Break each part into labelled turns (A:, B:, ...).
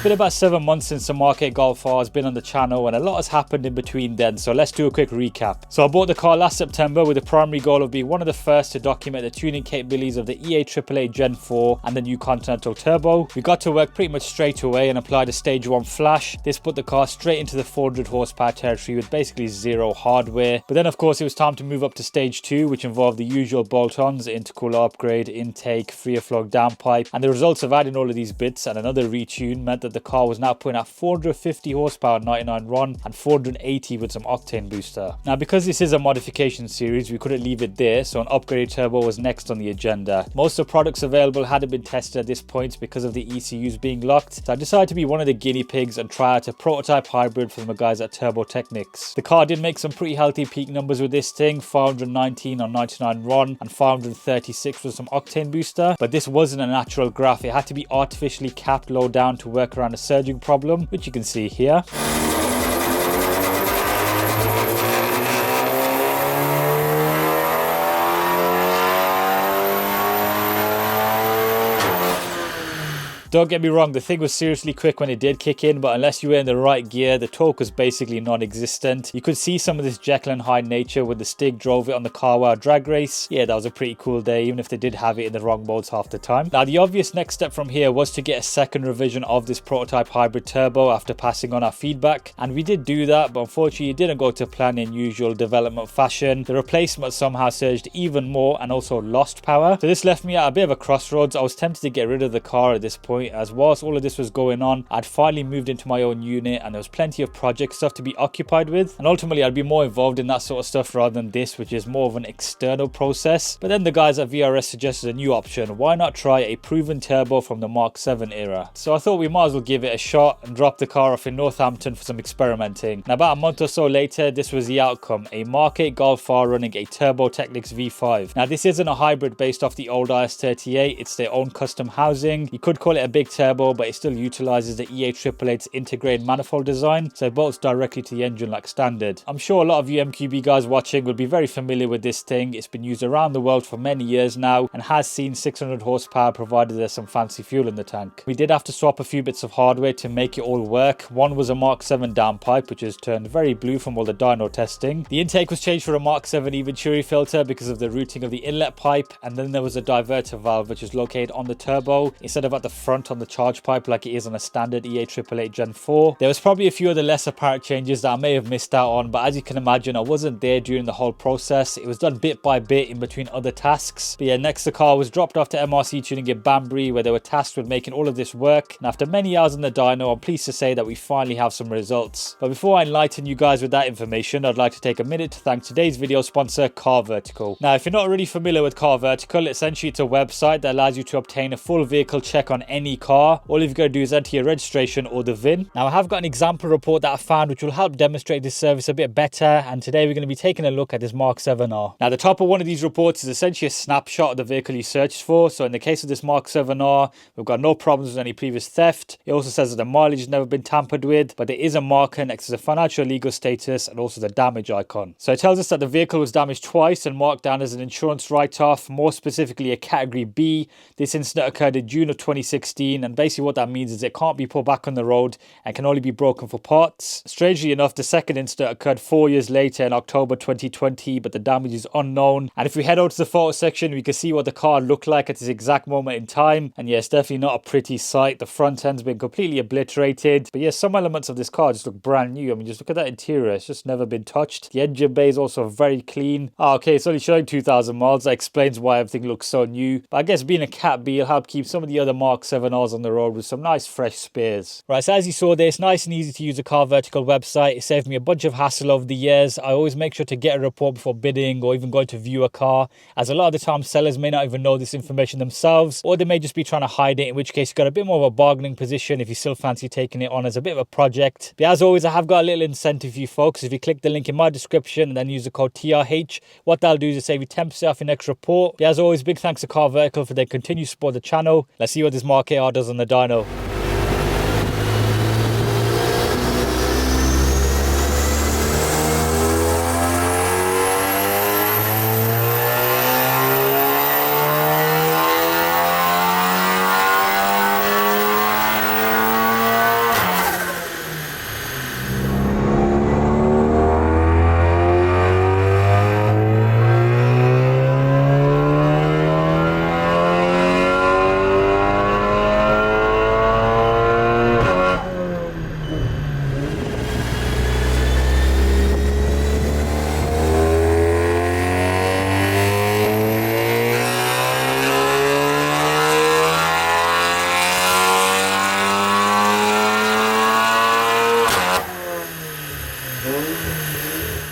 A: it's been about 7 months since the MK8 Golf R has been on the channel, and a lot has happened in between then, so let's do a quick recap. So I bought the car last September with the primary goal of being one of the first to document the tuning capabilities of the MK8 Gen 4 and the new Continental Turbo. We got to work pretty much straight away and applied a stage 1 flash. This put the car straight into the 400 horsepower territory with basically zero hardware. But then of course it was time to move up to stage 2, which involved the usual bolt-ons, intercooler upgrade, intake, freer flow downpipe, and the results of adding all of these bits and another retune meant that the car was now putting out 450 horsepower 99 run and 480 with some octane booster. Now because this is a modification series, we couldn't leave it there, so an upgraded turbo was next on the agenda. Most of the products available hadn't been tested at this point because of the ECUs being locked, so I decided to be one of the guinea pigs and try out a prototype hybrid from the guys at Turbo Technics. The car did make some pretty healthy peak numbers with this thing, 519 on 99 run and 536 with some octane booster, but this wasn't a natural graph. It had to be artificially capped low down to work around a surging problem, which you can see here. Don't get me wrong, the thing was seriously quick when it did kick in, but unless you were in the right gear, the torque was basically non-existent. You could see some of this Jekyll and Hyde nature when the Stig drove it on the Carwow drag race. Yeah, that was a pretty cool day, even if they did have it in the wrong modes half the time. Now, the obvious next step from here was to get a second revision of this prototype hybrid turbo after passing on our feedback, and we did do that, but unfortunately it didn't go to plan in usual development fashion. The replacement somehow surged even more and also lost power. So this left me at a bit of a crossroads. I was tempted to get rid of the car at this point, as whilst all of this was going on, I'd finally moved into my own unit and there was plenty of project stuff to be occupied with, and ultimately I'd be more involved in that sort of stuff rather than this, which is more of an external process. But then the guys at VRS suggested a new option. Why not try a proven turbo from the Mark 7 era? So I thought we might as well give it a shot and drop the car off in Northampton for some experimenting. And about a month or so later, this was the outcome: a MK8 Golf R running a Turbo Technics V5. Now this isn't a hybrid based off the old IS38, it's their own custom housing. You could call it a big turbo, but it still utilizes the MK8's integrated manifold design, so it bolts directly to the engine like standard. I'm sure a lot of you MQB guys watching will be very familiar with this thing. It's been used around the world for many years now and has seen 600 horsepower provided there's some fancy fuel in the tank. We did have to swap a few bits of hardware to make it all work. One was a Mark 7 downpipe, which has turned very blue from all the dyno testing. The intake was changed for a Mark 7 E Venturi filter because of the routing of the inlet pipe, and then there was a diverter valve which is located on the turbo instead of at the front on the charge pipe like it is on a standard MK8 Gen 4. There was probably a few other less apparent changes that I may have missed out on, but as you can imagine, I wasn't there during the whole process. It was done bit by bit in between other tasks. But yeah, next the car was dropped off to MRC Tuning in Banbury, where they were tasked with making all of this work. And after many hours on the dyno, I'm pleased to say that we finally have some results. But before I enlighten you guys with that information, I'd like to take a minute to thank today's video sponsor, Car Vertical. Now, if you're not already familiar with Car Vertical, essentially it's a website that allows you to obtain a full vehicle check on any car. All you've got to do is enter your registration or the VIN. Now I have got an example report that I found which will help demonstrate this service a bit better, and today we're going to be taking a look at this Mark 7 R. Now the top of one of these reports is essentially a snapshot of the vehicle you searched for. So in the case of this Mark 7 R, we've got no problems with any previous theft. It also says that the mileage has never been tampered with, but there is a marker next to the financial legal status and also the damage icon. So it tells us that the vehicle was damaged twice and marked down as an insurance write-off, more specifically a category B. This incident occurred in June of 2016, and basically what that means is it can't be put back on the road and can only be broken for parts. Strangely enough, the second incident occurred 4 years later in October 2020, but the damage is unknown. And if we head over to the photo section, we can see what the car looked like at this exact moment in time. And yeah, it's definitely not a pretty sight. The front end's been completely obliterated. But yeah, some elements of this car just look brand new. I mean, just look at that interior. It's just never been touched. The engine bay is also very clean. Oh, okay, it's only showing 2,000 miles. That explains why everything looks so new. But I guess being a Cat B will help keep some of the other Mark 7Rs on the road with some nice fresh spares. Right, so as you saw there, it's nice and easy to use a Car Vertical website. It saved me a bunch of hassle over the years. I always make sure to get a report before bidding or even going to view a car, as a lot of the time sellers may not even know this information themselves, or they may just be trying to hide it, in which case you've got a bit more of a bargaining position if you still fancy taking it on as a bit of a project. But as always, I have got a little incentive for you folks. If you click the link in my description and then use the code TRH, what that'll do is save you 10% off your next report. But as always, big thanks to Car Vertical for their continued support of the channel. Let's see what this MK8 R does on the dyno.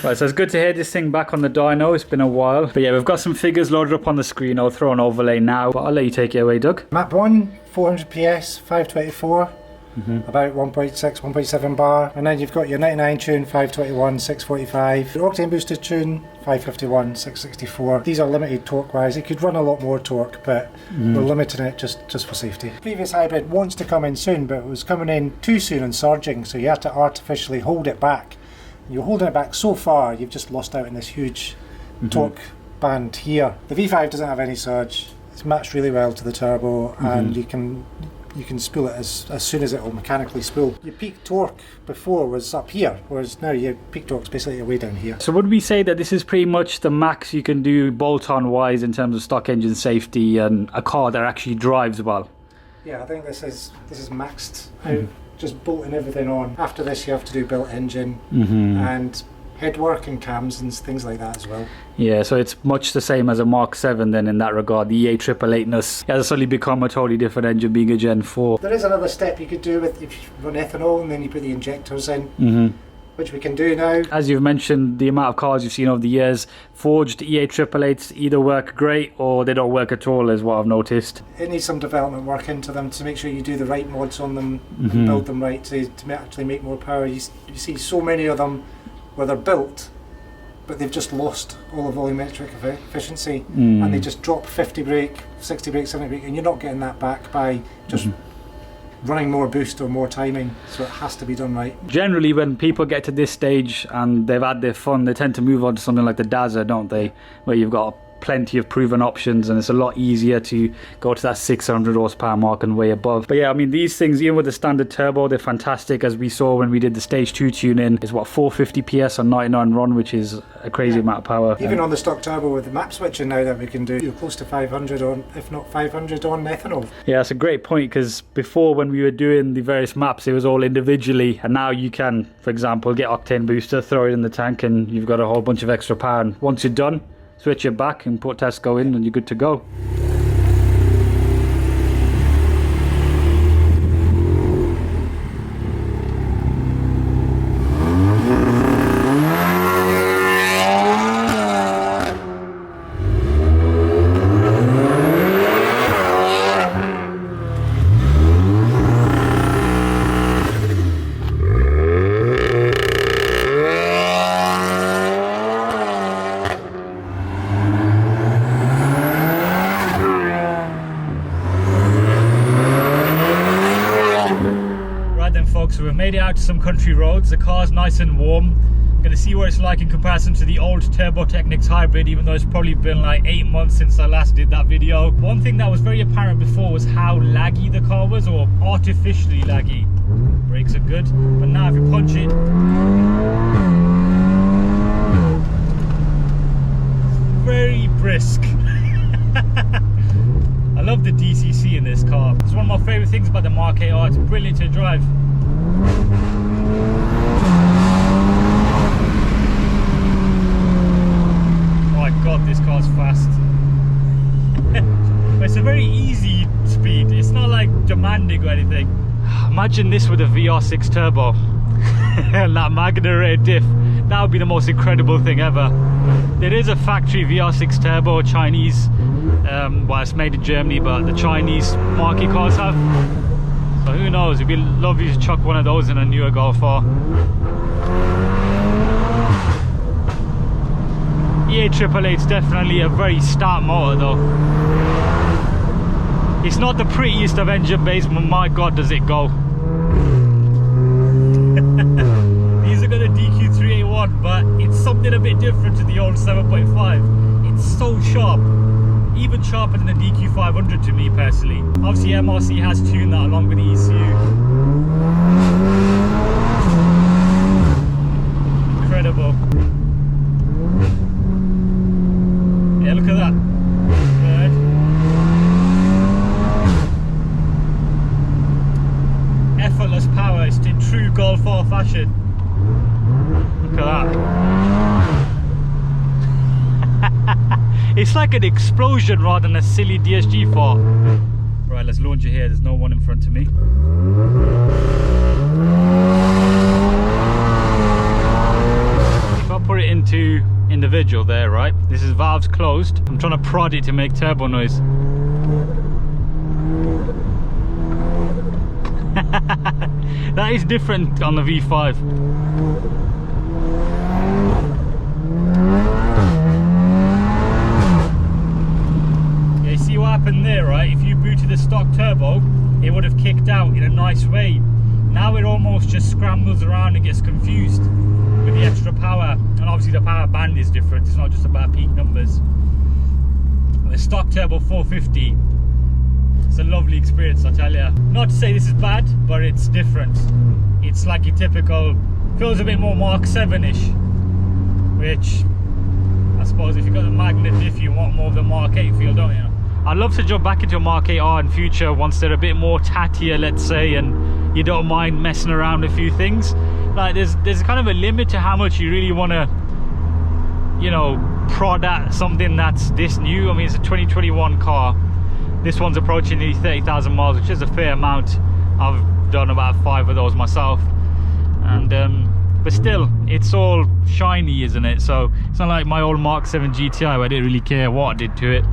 A: Right, so it's good to hear this thing back on the dyno. It's been a while. But yeah, we've got some figures loaded up on the screen. I'll throw an overlay now, but I'll let you take it away, Doug.
B: Map 1, 400 PS, 524. About 1.6, 1.7 bar, and then you've got your 99 tune, 521, 645, your octane boosted tune, 551, 664. These are limited torque wise. It could run a lot more torque, but we're limiting it just for safety. Previous hybrid wants to come in soon, but it was coming in too soon and surging, so you had to artificially hold it back. You're holding it back so far, you've just lost out in this huge torque band here. The V5 doesn't have any surge. It's matched really well to the turbo, and you can spool it as soon as it will mechanically spool. Your peak torque before was up here, whereas now your peak torque's basically way down here.
A: So would we say that this is pretty much the max you can do bolt-on wise in terms of stock engine safety and a car that actually drives well?
B: Yeah, I think this is maxed out, just bolting everything on. After this you have to do built engine and headwork and cams and things like that as well.
A: Yeah, so it's much the same as a Mark 7 then in that regard. The E888ness has suddenly become a totally different engine being a Gen 4.
B: There is another step you could do with if you run ethanol and then you put the injectors in, which we can do now.
A: As you've mentioned, the amount of cars you've seen over the years, forged E888s either work great or they don't work at all is what I've noticed.
B: It needs some development work into them to make sure you do the right mods on them and build them right to actually make more power. You see so many of them where they're built, but they've just lost all the volumetric efficiency, and they just drop 50 brake, 60 brake, 70 brake, and you're not getting that back by just running more boost or more timing, so it has to be done right. Generally,
A: when people get to this stage and they've had their fun, they tend to move on to something like the Dazza, don't they? Where you've got plenty of proven options and it's a lot easier to go to that 600 horsepower mark and way above. But yeah, I mean, these things, even with the standard turbo, they're fantastic. As we saw when we did the stage 2 tune-in, is what, 450 PS on 99 run, which is a crazy amount of power.
B: Even on the stock turbo with the map switching now that we can do, you're close to 500 on, if not 500 on ethanol.
A: Yeah, that's a great point, because before when we were doing the various maps, it was all individually, and now you can, for example, get octane booster, throw it in the tank, and you've got a whole bunch of extra power. And once you're done, switch it back and put Tesco in and you're good to go. So we've made it out to some country roads. The car's nice and warm. I'm going to see what it's like in comparison to the old Turbo Technics hybrid, even though it's probably been like 8 months since I last did that video. One thing that was very apparent before was how laggy the car was, or artificially laggy. Brakes are good, but now if you punch it, it's very brisk. I love the DCC in this car. It's one of my favourite things about the Mark 8 R. It's brilliant to drive. My god, this car's fast. It's a very easy speed. It's not like demanding or anything. Imagine this with a VR6 turbo and that Magna Ray diff. That would be the most incredible thing ever. There is a factory VR6 turbo, Chinese. Well, it's made in Germany, but the Chinese market cars have. So who knows, it'd be lovely to chuck one of those in a newer Golf R. E888's definitely a very stout motor though. It's not the prettiest of engine bays, but my god does it go. These are got a DQ381, but it's something a bit different to the old 7.5. It's so sharp. Even sharper than the DQ500 to me personally. Obviously MRC has tuned that along with the ECU. Incredible. Yeah, look at that. Good. Effortless power, it's in true Golf R fashion. Look at that. It's like an explosion rather than a silly DSG fart. Right, let's launch it here. There's no one in front of me. If I put it in individual there, right? This is valves closed. I'm trying to prod it to make turbo noise. That is different on the V5. Yeah, you see what happened there, right? If you booted the stock turbo, it would have kicked out in a nice way. Now it almost just scrambles around and gets confused with the extra power. And obviously the power band is different. It's not just about peak numbers. The stock turbo 450, it's a lovely experience, I tell you. Not to say this is bad, but it's different. It's like your typical, feels a bit more Mark 7-ish, which I suppose if you've got the magnet diff, you want more of the Mark 8 feel, don't you? I'd love to jump back into a Mark 8 R in future once they're a bit more tattier, let's say, and you don't mind messing around with a few things. Like there's kind of a limit to how much you really want to, you know, prod at something that's this new. I mean, it's a 2021 car. This one's approaching nearly 30,000 miles, which is a fair amount. I've done about 5 of those myself, and but still, it's all shiny, isn't it? So it's not like my old Mark 7 GTI where I didn't really care what I did to it.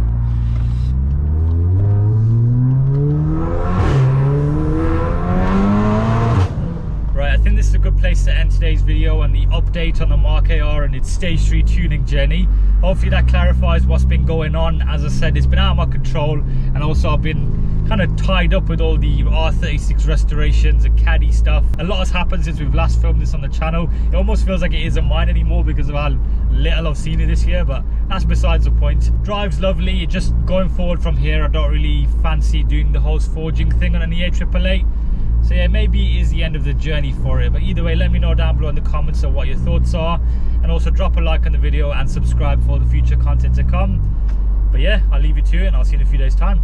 A: I think this is a good place to end today's video and the update on the Mark 8 R and its stage 3 tuning journey. Hopefully that clarifies what's been going on. As I said, it's been out of my control, and also I've been kind of tied up with all the R36 restorations and caddy stuff. A lot has happened since we've last filmed this on the channel. It almost feels like it isn't mine anymore because of how little I've seen it this year, but that's besides the point. Drive's lovely. Just going forward from here, I don't really fancy doing the hose forging thing on an E888. So yeah, maybe it is the end of the journey for it. But either way, let me know down below in the comments of what your thoughts are. And also drop a like on the video and subscribe for the future content to come. But yeah, I'll leave you to it and I'll see you in a few days' time.